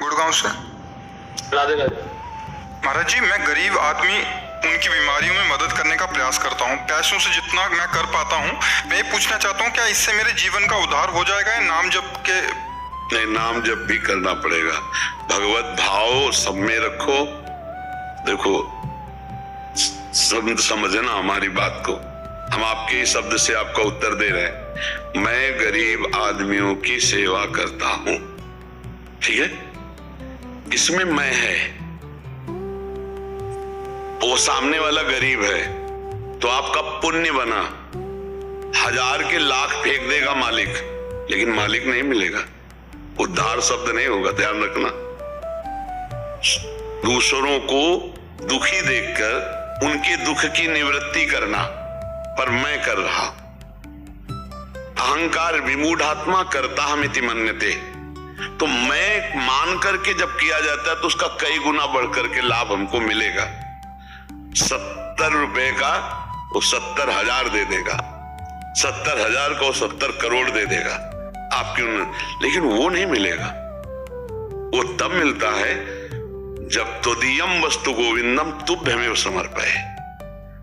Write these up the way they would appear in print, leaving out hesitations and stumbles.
गुड़गांव से। राधे राधे। महाराज जी, मैं गरीब आदमी उनकी बीमारियों में मदद करने का प्रयास करता हूँ। पैसों से जितना मैं कर पाता हूँ। मैं ये पूछना चाहता हूँ, क्या इससे मेरे जीवन का उद्धार हो जाएगा या नाम जप के? नहीं, नाम जप भी करना पड़ेगा। भगवत भाव सब में रखो। देखो, समझना हमारी बात को। हम आपके शब्द से आपका उत्तर दे रहे हैं। मैं गरीब आदमियों की सेवा करता हूं, ठीक है? इसमें मैं है, वो सामने वाला गरीब है, तो आपका पुण्य बना। 1000 के लाख फेंक देगा मालिक, लेकिन मालिक नहीं मिलेगा। उद्धार शब्द नहीं होगा, ध्यान रखना। दूसरों को दुखी देखकर उनके दुख की निवृत्ति करना, पर मैं कर रहा। अहंकार विमूढ़ात्मा करता हमिति मन्यते। तो मैं मान करके जब किया जाता है तो उसका कई गुना बढ़ करके लाभ हमको मिलेगा। 70 रुपए का वो 70,000 दे देगा, 70,000 को 70 करोड़ दे देगा आपके। लेकिन वो नहीं मिलेगा। वो तब मिलता है जब तुदीयम वस्तु गोविंदम तुभ्यमेव समर्पये।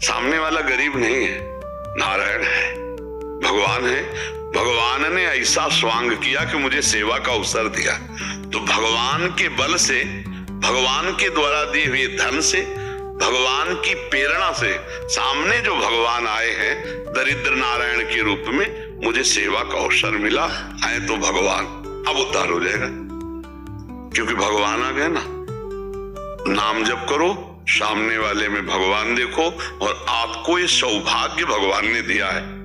सामने वाला गरीब नहीं है, नारायण है, भगवान है। भगवान ने ऐसा स्वांग किया कि मुझे सेवा का अवसर दिया। तो भगवान के बल से, भगवान के द्वारा दी हुई धन से, भगवान की प्रेरणा से सामने जो भगवान आए हैं दरिद्र नारायण के रूप में, मुझे सेवा का अवसर मिला। आए तो भगवान, अब उद्धार हो जाएगा, क्योंकि भगवान आ गए ना। नाम जप करो, सामने वाले में भगवान देखो, और आपको ये सौभाग्य भगवान ने दिया है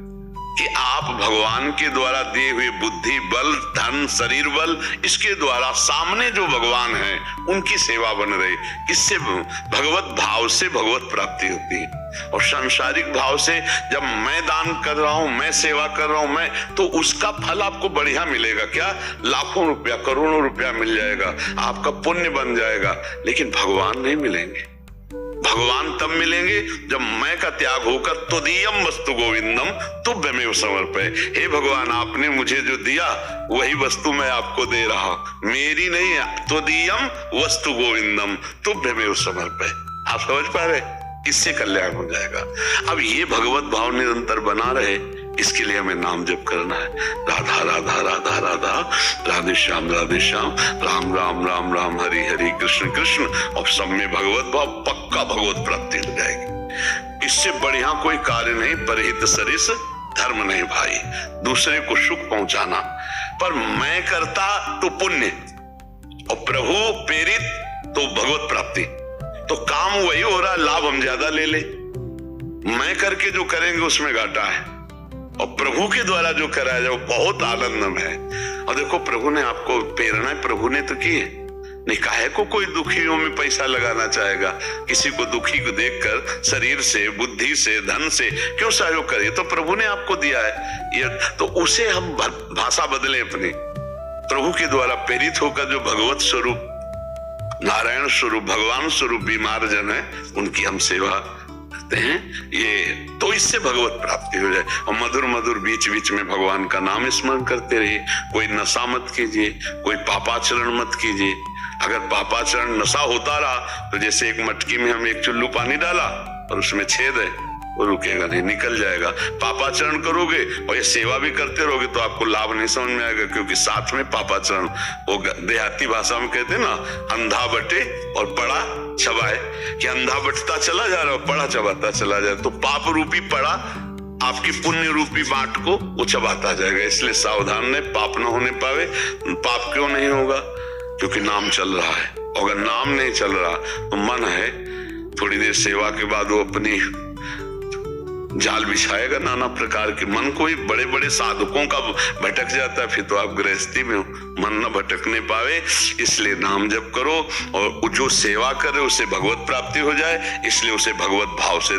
कि आप भगवान के द्वारा दिए हुए बुद्धि बल, धन, शरीर बल, इसके द्वारा सामने जो भगवान हैं उनकी सेवा बन रही। इससे भगवत भाव से भगवत प्राप्ति होती है। और सांसारिक भाव से जब मैं दान कर रहा हूं, मैं सेवा कर रहा हूं, मैं, तो उसका फल आपको बढ़िया मिलेगा। क्या? लाखों रुपया, करोड़ों रुपया मिल जाएगा, आपका पुण्य बन जाएगा। लेकिन भगवान नहीं मिलेंगे। भगवान तब मिलेंगे जब मैं का त्याग होकर तुदीयम वस्तु गोविंदम तुभ्यमेव समर्पये। हे भगवान, आपने मुझे जो दिया वही वस्तु मैं आपको दे रहा, मेरी नहीं है। तुदीयम वस्तु गोविंदम तुभ्यमेव समर्पये। आप समझ पा रहे? इससे कल्याण हो जाएगा। अब ये भगवत भाव निरंतर बना रहे, इसके लिए हमें नाम जप करना है। राधा राधा राधा राधा, राधे श्याम राम राम राम राम, हरि हरि, कृष्ण कृष्ण। और सब में भगवत भाव, पक्का भगवत प्राप्ति हो जाएगी। इससे बढ़िया कोई कार्य नहीं। परहित सरिस धर्म नहीं भाई, दूसरे को सुख पहुंचाना। पर मैं करता तो पुण्य, और प्रभु प्रेरित तो भगवत प्राप्ति। तो काम वही हो रहा, लाभ हम ज्यादा ले ले। मैं करके जो करेंगे उसमें घाटा है, और प्रभु के द्वारा जो कराया जाए वो बहुत आनंदमय है। और देखो, प्रभु ने आपको प्रेरणा प्रभु ने तो की है। नहीं, काहे को कोई दुखियों में पैसा लगाना चाहेगा? किसी को दुखी को देखकर शरीर से, बुद्धि से, धन से क्यों सहयोग करे? तो प्रभु ने आपको दिया है ये, तो उसे हम भाषा बदले अपनी। प्रभु के द्वारा प्रेरित होकर जो भगवत स्वरूप, नारायण स्वरूप, भगवान स्वरूप बीमार जन है, उनकी हम सेवा करते हैं। ये तो इससे भगवत प्राप्ति हो जाए। और मधुर मधुर बीच बीच में भगवान का नाम स्मरण करते रहिए। कोई नशा मत कीजिए, कोई पापाचरण मत कीजिए। अगर पापाचरण नशा होता रहा तो जैसे एक मटकी में हम एक चुल्लू पानी डाला और उसमें छेद है, वो रुकेगा नहीं, निकल जाएगा। पापाचरण करोगे और ये सेवा भी करते रहोगे तो आपको लाभ नहीं समझ में आएगा, क्योंकि साथ में पापाचरण, वो देहाती भाषा में कहते हैं ना, अंधा बटे और पड़ा चबाए, कि अंधा बटता चला जा रहा है, पड़ा चबाता चला जा रहा है। तो पाप रूपी पड़ा आपकी पुण्य रूपी बाट को वो चबाता जाएगा। इसलिए सावधान ने पाप न होने पावे। पाप क्यों नहीं होगा? क्योंकि नाम चल रहा है। अगर नाम नहीं चल रहा तो मन है, थोड़ी देर सेवा के बाद वो अपनी जाल बिछाएगा नाना प्रकार के। मन कोई बड़े बड़े साधकों का भटक जाता है, फिर तो आप गृहस्थी में हो, मन न भटकने पावे। इसलिए नाम जप करो, और जो सेवा करे उसे भगवत प्राप्ति हो जाए, इसलिए उसे भगवत भाव से